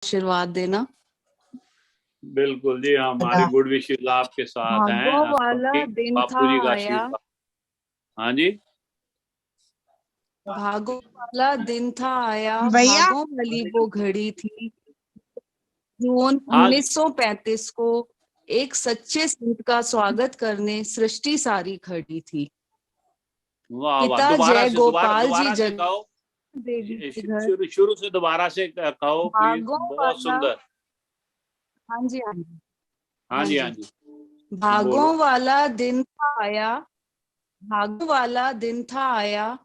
आशीर्वाद देना। बिल्कुल जी, हमारे गुड विशेस आपके साथ हैं। भागों वाला दिन बापू था जी का आया, आशीर्वाद। हाँ जी, भागों वाला दिन था आया, भैया भागों वाली वो घड़ी थी। जून हाँ 1935 को एक सच्चे संत का स्वागत करने सृष्टि सारी खड़ी थी। वाह वाह, पिता दोबारा जय से गोपाल जी दोबारा से जगत कहो। देवी के घर। शुरू शुरू से दोबारा से कहो प्लीज, भागों बहुत वाला, सुंदर। हाँ जी हाँ जी हाँ हाँ जी, हाँ जी, जी, बोलो। भागों वाला दिन था आया, भागों वाला दिन था आया,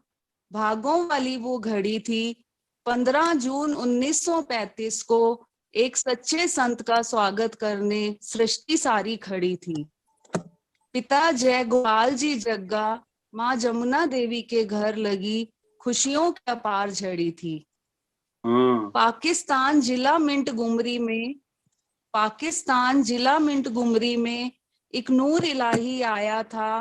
भागों वाली वो घड़ी थी। 15 जून 1935 को एक सच्चे संत का स्वागत करने सृष्टि सारी खड़ी थी। पिता जय गोपाल जी जग्गा, माँ जमुना देवी के घर लगी खुशियों की अपार झड़ी थी। पाकिस्तान जिला मिंट गुमरी में, पाकिस्तान जिला मिंट गुमरी में एक नूर इलाही आया था।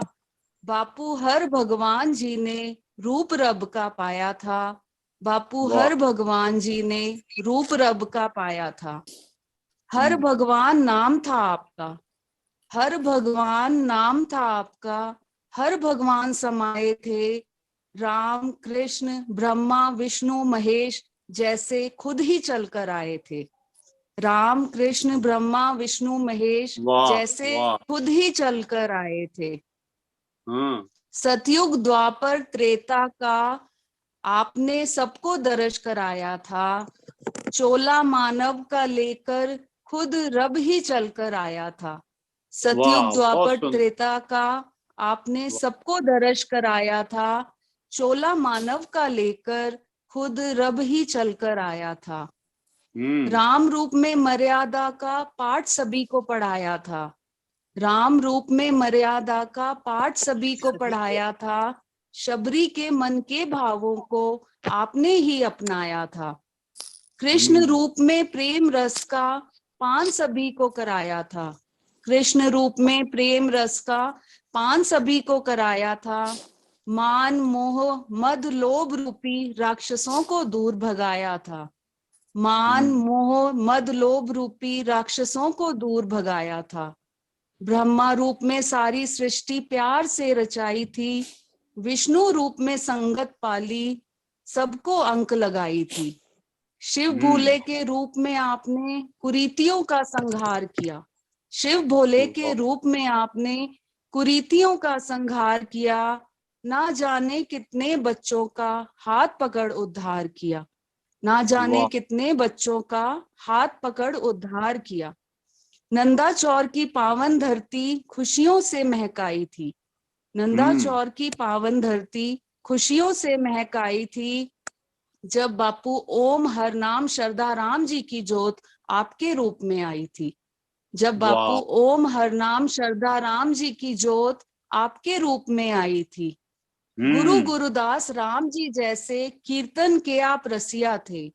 बापू हर भगवान जी ने रूप रब का पाया था। बापू वाह, हर भगवान जी ने रूप रब का पाया था। हर भगवान नाम था आपका, हर भगवान नाम था आपका, हर भगवान समाये थे। राम कृष्ण ब्रह्मा विष्णु महेश जैसे खुद ही चलकर आए थे। राम कृष्ण ब्रह्मा विष्णु महेश वाह, जैसे वाह। खुद ही चलकर आए थे। हम्म, सतयुग द्वापर त्रेता का आपने सबको दर्श कराया था। चोला मानव का लेकर खुद रब ही चलकर आया था। सतयुग वाह, बहुत द्वापर सुंदर। त्रेता का आपने सबको दर्श कराया था। चोला मानव का लेकर खुद रब ही चलकर आया था। राम रूप में मर्यादा का पाठ सभी को पढ़ाया था। राम रूप में मर्यादा का पाठ सभी को पढ़ाया था। शबरी के मन के भावों को आपने ही अपनाया था। कृष्ण रूप में प्रेम रस का पान सभी को कराया था। कृष्ण रूप में प्रेम रस का पान सभी को कराया था। मान मोह मद लोभ रूपी राक्षसों को दूर भगाया था। मान मोह मद लोभ रूपी राक्षसों को दूर भगाया था। ब्रह्मा रूप में सारी सृष्टि प्यार से रचाई थी। विष्णु रूप में संगत पाली सबको अंक लगाई थी। शिव भोले के रूप में आपने कुरीतियों का संहार किया। शिव भोले के रूप में आपने कुरीतियों का संहार किया। ना जाने कितने बच्चों का हाथ पकड़ उद्धार किया। ना जाने कितने बच्चों का हाथ पकड़ उद्धार किया। नंदा चौर की पावन धरती खुशियों से महकाई थी। नंदा चौर की पावन धरती खुशियों से महकाई थी। जब बापू ओम हर नाम शरदा राम जी की जोत आपके रूप में आई थी। जब बापू ओम हर नाम शरदा राम जी की जोत आपके रूप में आई थी। गुरु गुरुदास राम जी जैसे कीर्तन के आप रसिया थे।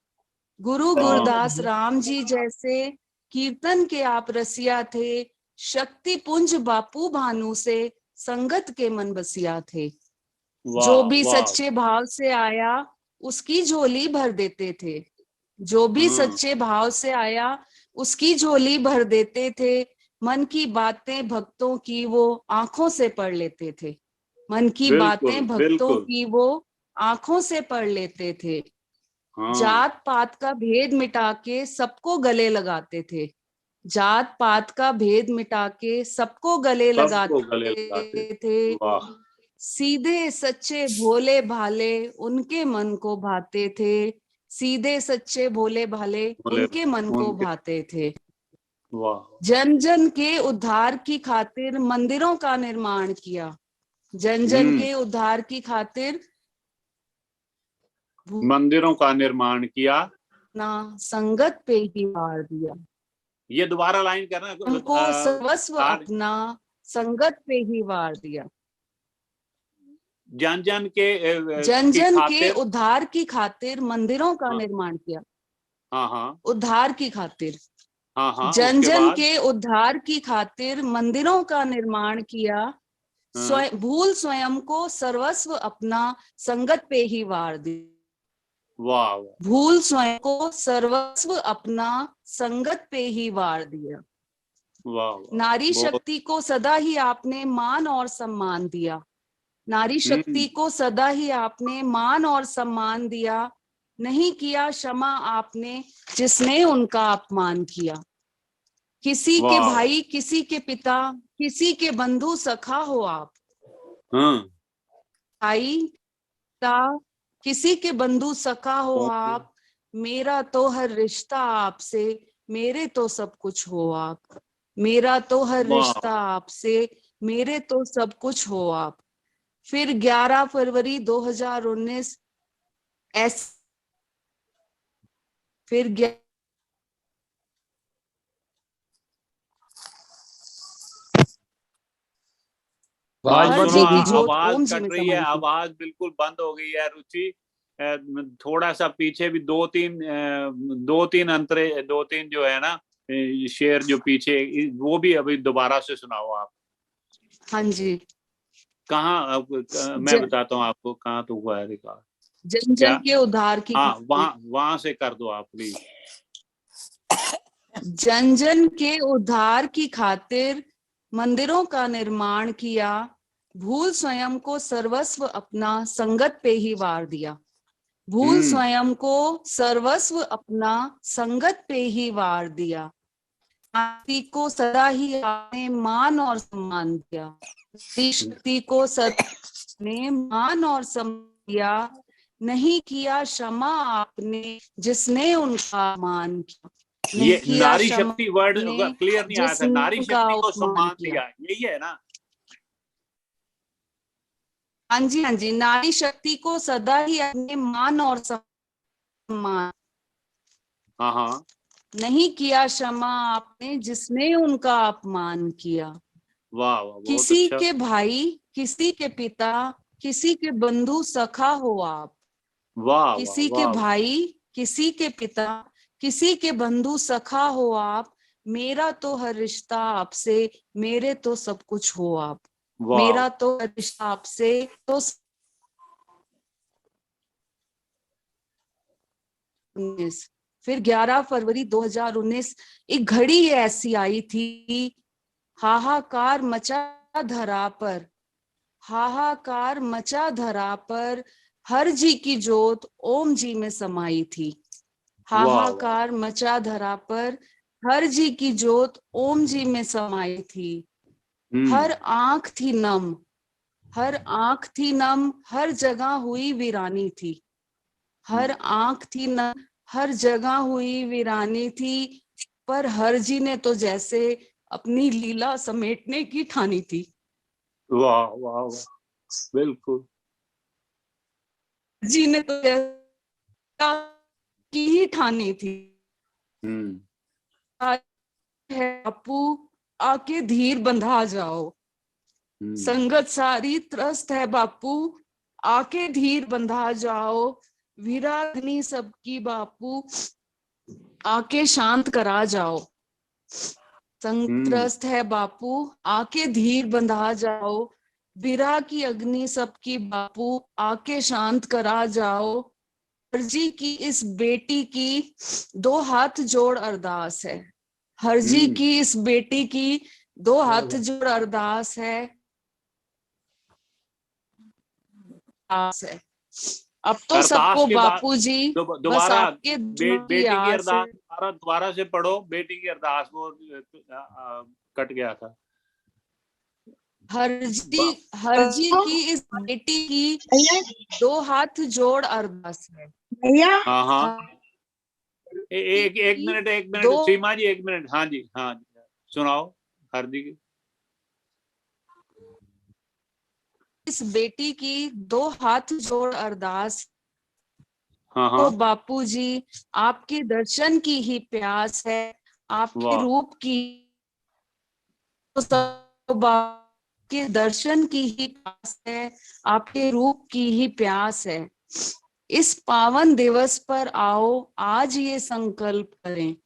गुरु गुरुदास राम जी जैसे कीर्तन के आप रसिया थे। शक्ति पुंज बापू भानु से संगत के मन बसिया थे। जो भी सच्चे भाव से आया उसकी झोली भर देते थे। जो भी सच्चे भाव से आया उसकी झोली भर देते थे। मन की बातें भक्तों की वो आंखों से पढ़ लेते थे। मन की बातें भक्तों की वो आंखों से पढ़ लेते थे। जात पात का भेद मिटा के सबको गले लगाते थे। जात पात का भेद मिटा के सबको गले लगाते थे। सीधे सच्चे भोले भाले उनके मन को भाते थे। सीधे सच्चे भोले भाले उनके मन को भाते थे। जन जन के उद्धार की खातिर मंदिरों का निर्माण किया। जन जन के उद्धार की खातिर मंदिरों का निर्माण किया। ना संगत पे ही वार दिया। ये दोबारा लाइन करना। उनको सर्वस्व अपना संगत पे ही वार दिया। जन जन के जन जन के उद्धार की खातिर मंदिरों का निर्माण किया। हाँ, उद्धार की खातिर। हाँ, जन जन के उद्धार की खातिर मंदिरों का निर्माण किया। भूल स्वयं को सर्वस्व अपना संगत पे ही वार दिया। वाह वाह भूल स्वयं को सर्वस्व अपना संगत पे ही वार दिया। वाह वाह नारी बहुत शक्ति को सदा ही आपने मान और सम्मान दिया। नारी शक्ति को सदा ही आपने मान और सम्मान दिया। नहीं किया क्षमा आपने जिसने उनका अपमान किया। किसी के वाह वाह भाई, किसी के पिता, किसी के बंधु सखा हो आप। हाँ भाई पिता, किसी के बंधु सखा हो आप। मेरा तो हर रिश्ता आपसे, मेरे तो सब कुछ हो आप। मेरा तो हर वाह रिश्ता आपसे, मेरे तो सब कुछ हो आप। फिर 11 फरवरी 2019 ऐस फिर भाई हर सुनो जी की जोत आवाज ओम जी कट में रही है, समाई थी। आवाज बिल्कुल बंद हो गई है रुचि। थोड़ा सा पीछे भी दो तीन अंतरे, दो तीन जो है ना शेर जो पीछे, वो भी अभी दोबारा से सुनाओ आप। हाँ जी। कहाँ मैं ज, बताता हूँ आपको कहाँ तो हुआ है रिकॉर्ड। जन क्या? जन के उद्धार की हाँ खातिर, वहां वहां से कर दो आप प्लीज। जन जन के उद्धार की खातिर मंदिरों का निर्माण किया। भूल स्वयं को सर्वस्व अपना संगत पे ही वार दिया। भूल स्वयं को सर्वस्व अपना संगत पे ही वार दिया। शक्ति को सदा ही आपने मान और सम्मान दिया। शक्ति को सदा ने मान और सम्मान दिया। नहीं किया क्षमा आपने जिसने उनका मान किया। नहीं ये किया नारी क्षमा शक्ति वर्ड आपने क्लियर नहीं आया था। जिसने नारी उनका शक्ति को अपमान सम्मान किया। दिया, यही है ना? हाँ जी, हाँ जी। नारी शक्ति को सदा ही अपने मान और सम्मान, हाँ हाँ नहीं किया क्षमा आपने जिसने उनका अपमान किया। वाह वाह बहुत किसी अच्छा। के भाई, किसी के पिता, किसी के बंधु सखा हो आप। वाह वाह किसी के वाह भाई, किसी के पिता, किसी के बंधु सखा हो आप। मेरा तो हर रिश्ता आपसे, मेरे तो सब कुछ हो आप। वाह मेरा तो हर रिश्ता आपसे तो फिर 11 फरवरी 2019 एक घड़ी ऐसी आई थी। हाहाकार मचा धरा पर, हाहाकार मचा धरा पर, हर जी की जोत ओम जी में समाई थी। वाह वाह हाहाकार मचा धरा पर, हर जी की जोत ओम जी में समाई थी। हर आंख थी नम, हर आंख थी नम, हर जगह हुई वीरानी थी। हर आंख थी नम, हर जगह हुई वीरानी थी। पर हर जी ने तो जैसे अपनी लीला समेटने की ठानी थी। वाह वाह वाह बिल्कुल। जी ने तो की ही ठानी थी। हम्म है बापू, आके धीर बंधा जाओ। संगत सारी त्रस्त है बापू, आके धीर बंधा जाओ। विराग्नि सबकी बापू, आके शांत करा जाओ। संत्रस्त है बापू, आके धीर बंधा जाओ। विरह की अग्नि सबकी बापू, आके शांत करा जाओ। हरजी की इस बेटी की दो हाथ जोड़ अरदास है। हरजी की इस बेटी की दो हाथ जोड़ अरदास है। अब तो अरदास सबको के बाद बापूजी बस दोबारा आपके की बेटी की आस है। अरदास दोबारा से पढ़ो। बेटी की अरदास वो कट गया था। हरजी की इस बेटी की दो हाथ जोड़ अरदास है। हाँ हाँ एक दो मिनट सीमा जी, एक मिनट। हाँ जी हाँ जी सुनाओ हार्दिक की। इस बेटी की दो हाथ जोड़ अरदास। हाँ तो हाँ बापूजी आपके दर्शन की ही प्यास है। आपके वाह रूप की, तो सब के दर्शन की ही प्यास है। आपके रूप की ही प्यास है। इस पावन दिवस पर आओ, आज ये संकल्प करें।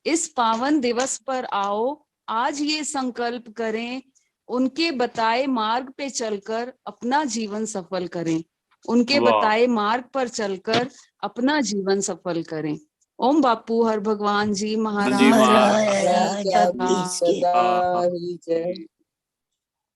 इस पावन दिवस पर आओ, आज ये संकल्प करें। उनके बताए मार्ग पे चलकर अपना जीवन सफल करें। उनके वाह बताए मार्ग पर चलकर अपना जीवन सफल करें। ओम बापू हर भगवान जी महाराज जी महाराज सदा की हाँ, ही जय।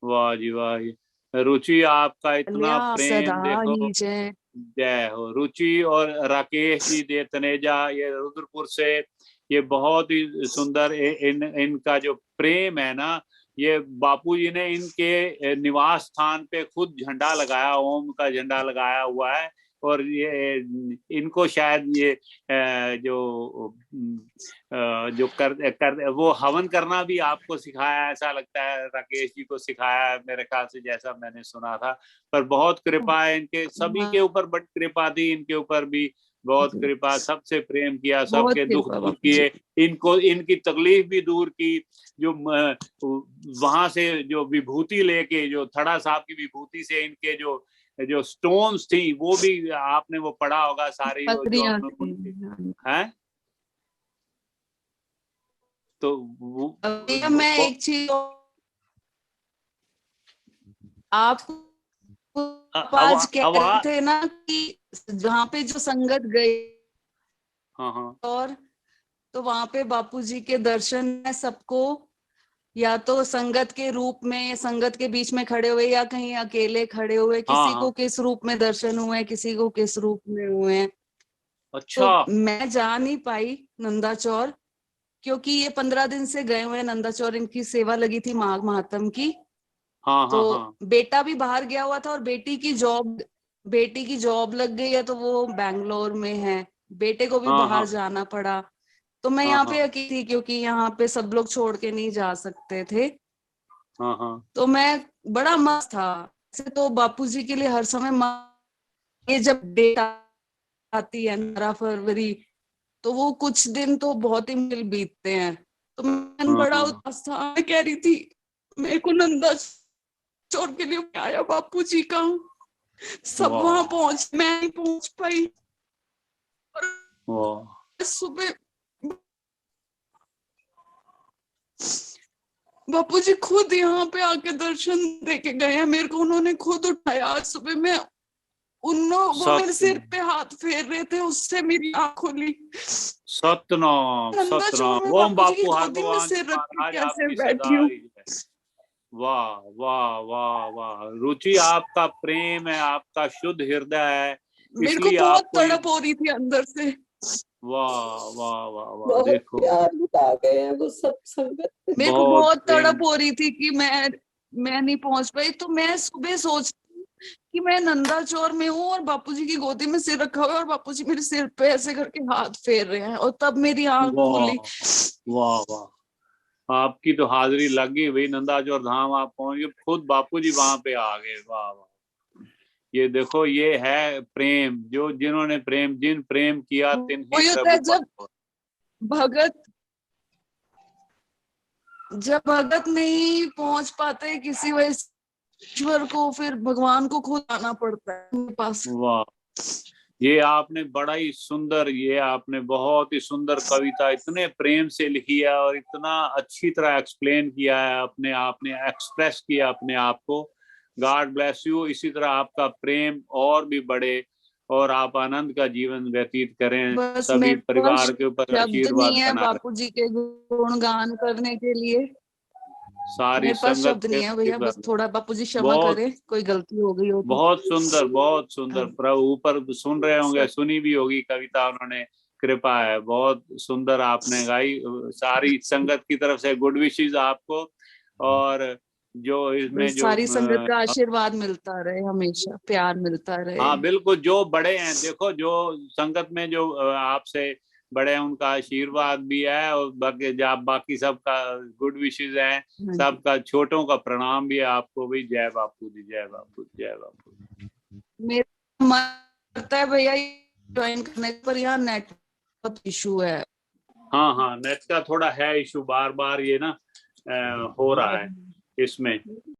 वाह जी वाह जी। रुचि आपका इतना कल्या प्रेम सदा देखो। ही जय। जय हो। रुचि और राकेश जी दे तनेजा, ये रुद्रपुर से, ये बहुत ही सुंदर इनका जो प्रेम है ना, ये बापूजी ने इनके निवास स्थान पे खुद झंडा लगाया, ओम का झंडा लगाया हुआ है। और ये इनको शायद ये जो कर वो हवन करना भी आपको सिखाया, ऐसा लगता है राकेश जी को सिखाया है मेरे ख्याल से, जैसा मैंने सुना था। पर बहुत कृपा है इनके, सभी के ऊपर बड़ी कृपा थी, इनके ऊपर भी बहुत कृपा, सबसे प्रेम किया, बहुत सबके दुख कृपा दूर बापू जी। किए, इनको इनकी तकलीफ भी दूर की। जो वहां से जो विभूति लेके, जो थड़ा साहब की विभूति से इनके जो जो स्टोन्स थी, वो भी आपने वो पढ़ा होगा सारी, जो पत्रियां उनकी थी। है। तो भैया मैं एक चीज आप आज कह अब रहे थे ना कि जहाँ पे जो संगत गई, हाँ और तो वहां पे बापूजी के दर्शन है सबको, या तो संगत के रूप में, संगत के बीच में खड़े हुए, या कहीं अकेले खड़े हुए, किसी को किस रूप में दर्शन हुए, किसी को किस रूप में हुए हैं। अच्छा। तो मैं जा नहीं पाई नंदाचौर, क्योंकि ये 15 दिन से गए हुए हैं नंदाचौर, इनकी सेवा लगी थी माघ महात्म की। तो बेटा भी बाहर गया हुआ था, और बेटी की जॉब लग गई है, तो वो बैंगलोर में है, बेटे को भी बाहर जाना पड़ा। तो मैं यहाँ पे अकेली थी, क्योंकि यहाँ पे सब लोग छोड़ के नहीं जा सकते थे। तो मैं बड़ा मस्त था ऐसे, तो बापूजी के लिए हर समय ये जब डेट आती है 15 फरवरी, तो वो कुछ दिन तो बहुत ही मुश्किल बीतते हैं। तो मैं बड़ा उदास था, मैं कह रही थी मेरे को नंदा चौर के लिए आया बापूजी का, सब वहां पहुंच, मैं नहीं पहुंच पाई। सुबह बापूजी खुद यहाँ पे आके दर्शन देके गए हैं मेरे को, उन्होंने खुद उठाया। आज सुबह मैं वो मेरे सिर पे हाथ फेर रहे थे, उससे मेरी आँख खुली। सतनाम सतनाम। ओम बापू हर भगवान महाराज आपकी बैठी हूँ। वाह वाह वाह वाह। रुचि आपका प्रेम है, आपका शुद्ध हृदय है, मेरे को बहुत तड़प हो रही थी अंदर से। वाह वाह वाह वाह। देखो प्यार लुटा गए हैं वो सब संगत। मेरे को बहुत तड़प हो रही थी कि मैं नहीं पहुंच पाई। तो मैं सुबह सोच कि मैं नंदाचौर में हूँ और बापूजी की गोदी में सिर रखा हुआ है, और बापूजी मेरे सिर पे ऐसे करके हाथ फेर रहे हैं, और तब मेरी आंख खुली। वाह वाह। आपकी तो हाजिरी लग गई भाई, नंदाचौर धाम आप पहुंच गए, खुद बापूजी वहां पे आ गए। वाह वाह। ये देखो, ये है प्रेम, जो जिन्होंने जिन प्रेम किया तिन ही प्रभु। जब भगत नहीं पहुंच पाते किसी वजह ईश्वर को, फिर भगवान को खुद आना पड़ता है उनके पास। वाह। ये आपने बड़ा ही सुंदर, ये आपने बहुत ही सुंदर कविता इतने प्रेम से लिखी है, और इतना अच्छी तरह एक्सप्लेन किया है, अपने आपने एक्सप्रेस किया अपने आप को। God bless you. इसी तरह आपका प्रेम और भी बढ़े, और आप आनंद का जीवन व्यतीत करें, सभी परिवार के ऊपर आशीर्वाद नहीं है बना बापू जी के गुणगान करने के लिए, सारी मेरे पास संगत शब्द नहीं है भैया, बस थोड़ा बापू जी क्षमा करें, कोई गलती हो गई हो तो। बहुत सुंदर बहुत सुंदर। प्रभु ऊपर सुन रहे होंगे, सुनी भी होगी कविता, उन्होंने कृपा है, बहुत सुंदर आपने गाई। सारी संगत की तरफ से गुड विशेस आपको, और जो इसमें जो सारी संगत का आशीर्वाद मिलता रहे, हमेशा प्यार मिलता रहे। हाँ बिल्कुल, जो बड़े हैं, देखो जो संगत में जो आपसे बड़े हैं, उनका आशीर्वाद भी है, और बाकी सबका गुड विशेस है, सबका छोटों का प्रणाम भी है आपको भी। जय बापू जी, जय बापू, जय बापू। मेरा मन करता है भैया ज्वाइन करने पर, यहाँ नेट इशू है। हाँ, नेट का थोड़ा है इशू, बार बार ये ना हो रहा है इसमें।